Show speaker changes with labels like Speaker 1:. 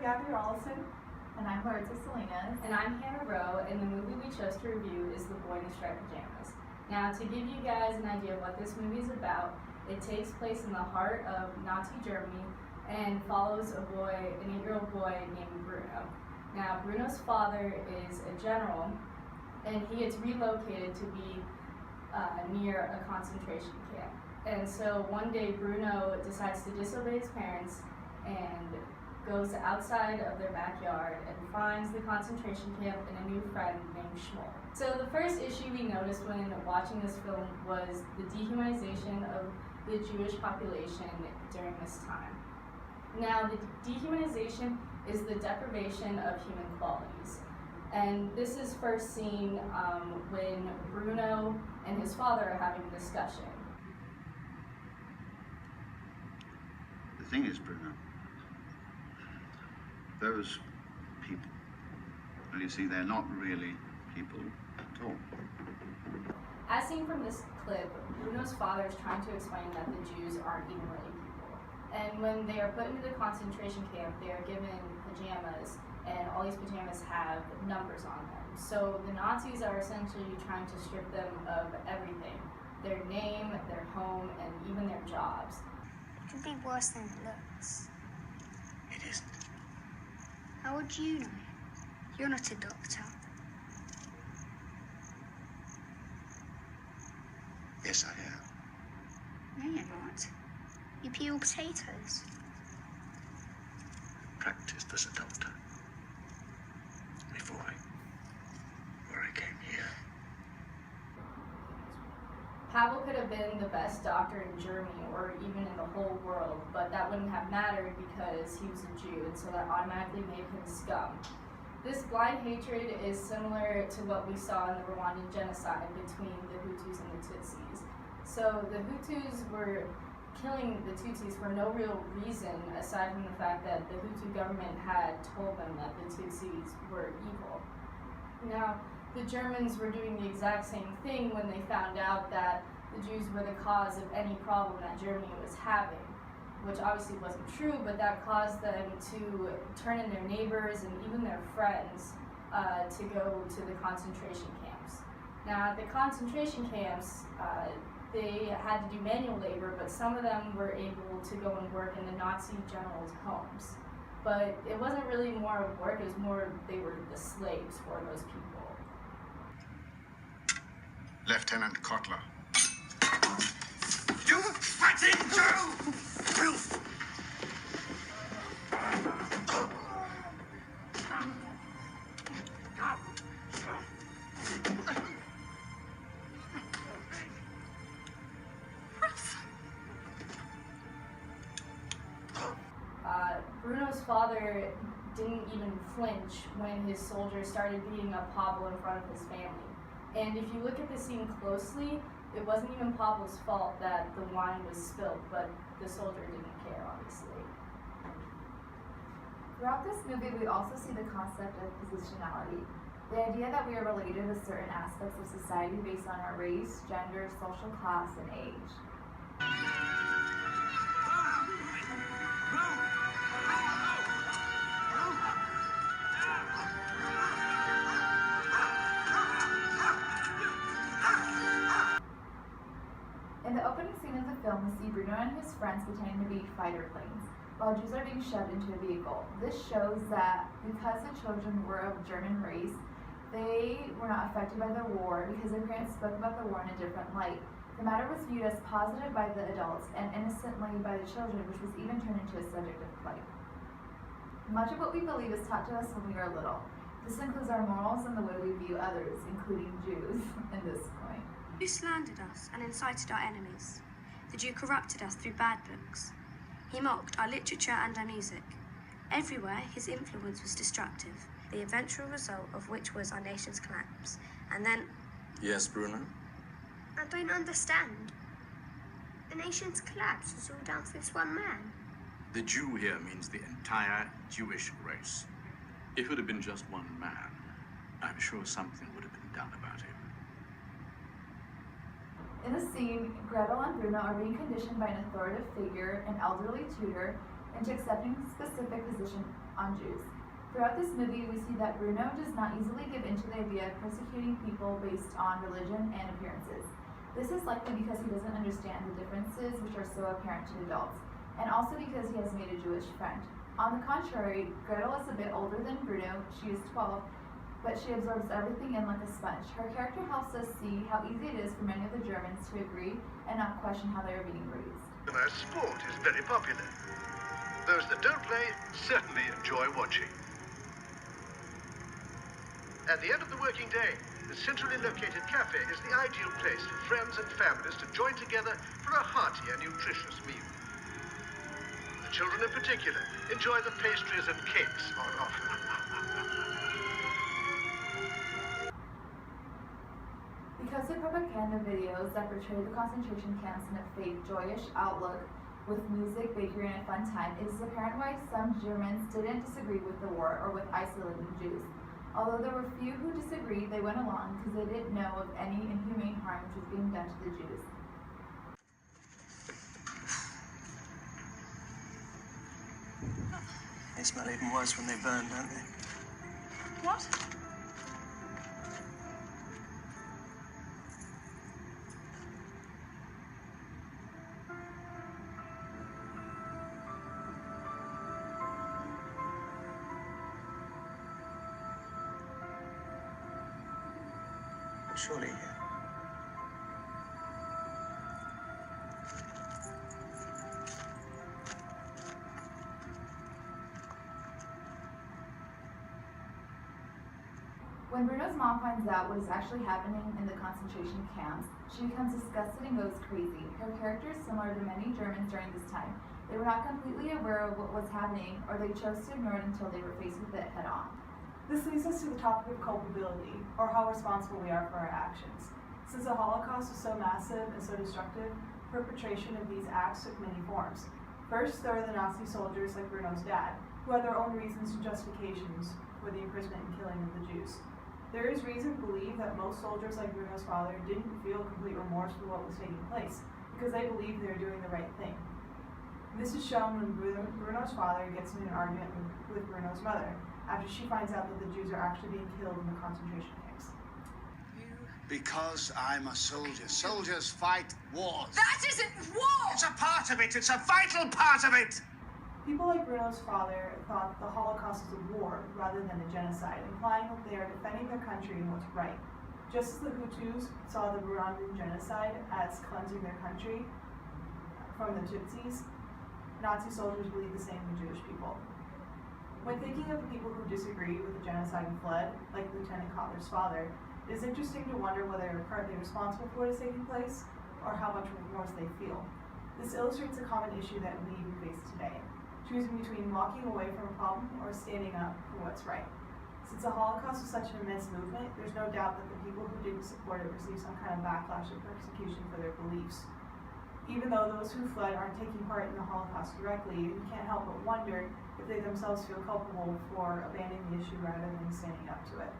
Speaker 1: Gabby Rollison.
Speaker 2: And I'm Clarissa Salinas.
Speaker 3: And I'm Hannah Rowe, and the movie we chose to review is The Boy in Striped Pajamas. Now, to give you guys an idea of what this movie is about, it takes place in the heart of Nazi Germany and follows an 8-year-old boy named Bruno. Now, Bruno's father is a general, and he gets relocated to be near a concentration camp. And so one day, Bruno decides to disobey his parents and goes outside of their backyard and finds the concentration camp and a new friend named Schmoll. So the first issue we noticed when watching this film was the dehumanization of the Jewish population during this time. Now, the dehumanization is the deprivation of human qualities. And this is first seen when Bruno and his father are having a discussion.
Speaker 4: The thing is, Bruno, those people, well, you see, they're not really people at all.
Speaker 3: As seen from this clip, Bruno's father is trying to explain that the Jews aren't even really people. And when they are put into the concentration camp, they are given pajamas, and all these pajamas have numbers on them. So the Nazis are essentially trying to strip them of everything: their name, their home, and even their jobs.
Speaker 5: It could be worse than it looks.
Speaker 4: It isn't.
Speaker 5: How would you know? You're not a doctor.
Speaker 4: Yes, I am.
Speaker 5: No, you're not. You peel potatoes.
Speaker 4: Practiced as a doctor before I came here.
Speaker 3: Pavel could have been the best doctor in Germany or even in the whole world, but that wouldn't have mattered because he was a Jew, and so that automatically made him scum. This blind hatred is similar to what we saw in the Rwandan genocide between the Hutus and the Tutsis. So the Hutus were killing the Tutsis for no real reason aside from the fact that the Hutu government had told them that the Tutsis were evil. Now, the Germans were doing the exact same thing when they found out that the Jews were the cause of any problem that Germany was having, which obviously wasn't true, but that caused them to turn in their neighbors and even their friends to go to the concentration camps. Now, at the concentration camps, they had to do manual labor, but some of them were able to go and work in the Nazi generals' homes. But it wasn't really more of work, it was more they were the slaves for those people.
Speaker 4: Lieutenant Kotler.
Speaker 6: You fatty Jew! Filth!
Speaker 3: Bruno's father didn't even flinch when his soldiers started beating up Pavel in front of his family. And if you look at the scene closely, it wasn't even Pavel's fault that the wine was spilled, but the soldier didn't care, obviously.
Speaker 2: Throughout this movie, we also see the concept of positionality. The idea that we are related to certain aspects of society based on our race, gender, social class, and age. In the opening scene of the film, we see Bruno and his friends pretending to be fighter planes, while Jews are being shoved into a vehicle. This shows that because the children were of German race, they were not affected by the war because their parents spoke about the war in a different light. The matter was viewed as positive by the adults and innocently by the children, which was even turned into a subject of play. Much of what we believe is taught to us when we are little. This includes our morals and the way we view others, including Jews, in this point.
Speaker 5: You slandered us and incited our enemies. The Jew corrupted us through bad books. He mocked our literature and our music. Everywhere, his influence was destructive, the eventual result of which was our nation's collapse. And then...
Speaker 6: Yes, Bruno?
Speaker 5: I don't understand. The nation's collapse was all down to this one man.
Speaker 7: The Jew here means the entire Jewish race. If it had been just one man, I'm sure something would have been done about him.
Speaker 2: In the scene, Gretel and Bruno are being conditioned by an authoritative figure, an elderly tutor, into accepting specific position on Jews. Throughout this movie, we see that Bruno does not easily give in to the idea of persecuting people based on religion and appearances. This is likely because he doesn't understand the differences which are so apparent to adults, and also because he has made a Jewish friend. On the contrary, Gretel is a bit older than Bruno. She is 12, but she absorbs everything in like a sponge. Her character helps us see how easy it is for many of the Germans to agree and not question how they are being raised.
Speaker 1: Sport is very popular. Those that don't play certainly enjoy watching. At the end of the working day, the centrally located cafe is the ideal place for friends and families to join together for a hearty and nutritious meal. The children in particular enjoy the pastries and cakes on offer.
Speaker 2: Because of propaganda videos that portray the concentration camps in a fake, joyous outlook with music, bakery, and a fun time, it is apparent why some Germans didn't disagree with the war or with isolating Jews. Although there were few who disagreed, they went along because they didn't know of any inhumane harm which was being done to the Jews.
Speaker 8: They smell even worse when they burn, don't they?
Speaker 5: What?
Speaker 8: Surely.
Speaker 2: When Bruno's mom finds out what is actually happening in the concentration camps, she becomes disgusted and goes crazy. Her character is similar to many Germans during this time. They were not completely aware of what was happening, or they chose to ignore it until they were faced with it head on.
Speaker 9: This leads us to the topic of culpability, or how responsible we are for our actions. Since the Holocaust was so massive and so destructive, perpetration of these acts took many forms. First, there are the Nazi soldiers like Bruno's dad, who had their own reasons and justifications for the imprisonment and killing of the Jews. There is reason to believe that most soldiers like Bruno's father didn't feel complete remorse for what was taking place, because they believed they were doing the right thing. This is shown when Bruno's father gets in an argument with Bruno's mother, after she finds out that the Jews are actually being killed in the concentration camps.
Speaker 10: Because I'm a soldier. Soldiers fight wars.
Speaker 11: That isn't war!
Speaker 10: It's a part of it. It's a vital part of it.
Speaker 9: People like Bruno's father thought the Holocaust was a war rather than a genocide, implying that they are defending their country and what's right. Just as the Hutus saw the Rwandan genocide as cleansing their country from the Tutsis, Nazi soldiers believed the same for Jewish people. When thinking of the people who disagreed with the genocide and fled, like Lieutenant Kotler's father, it is interesting to wonder whether they are partly responsible for what is taking place, or how much remorse they feel. This illustrates a common issue that we even face today, choosing between walking away from a problem or standing up for what's right. Since the Holocaust was such an immense movement, there's no doubt that the people who didn't support it received some kind of backlash or persecution for their beliefs. Even though those who fled aren't taking part in the Holocaust directly, you can't help but wonder if they themselves feel culpable for abandoning the issue rather than standing up to it.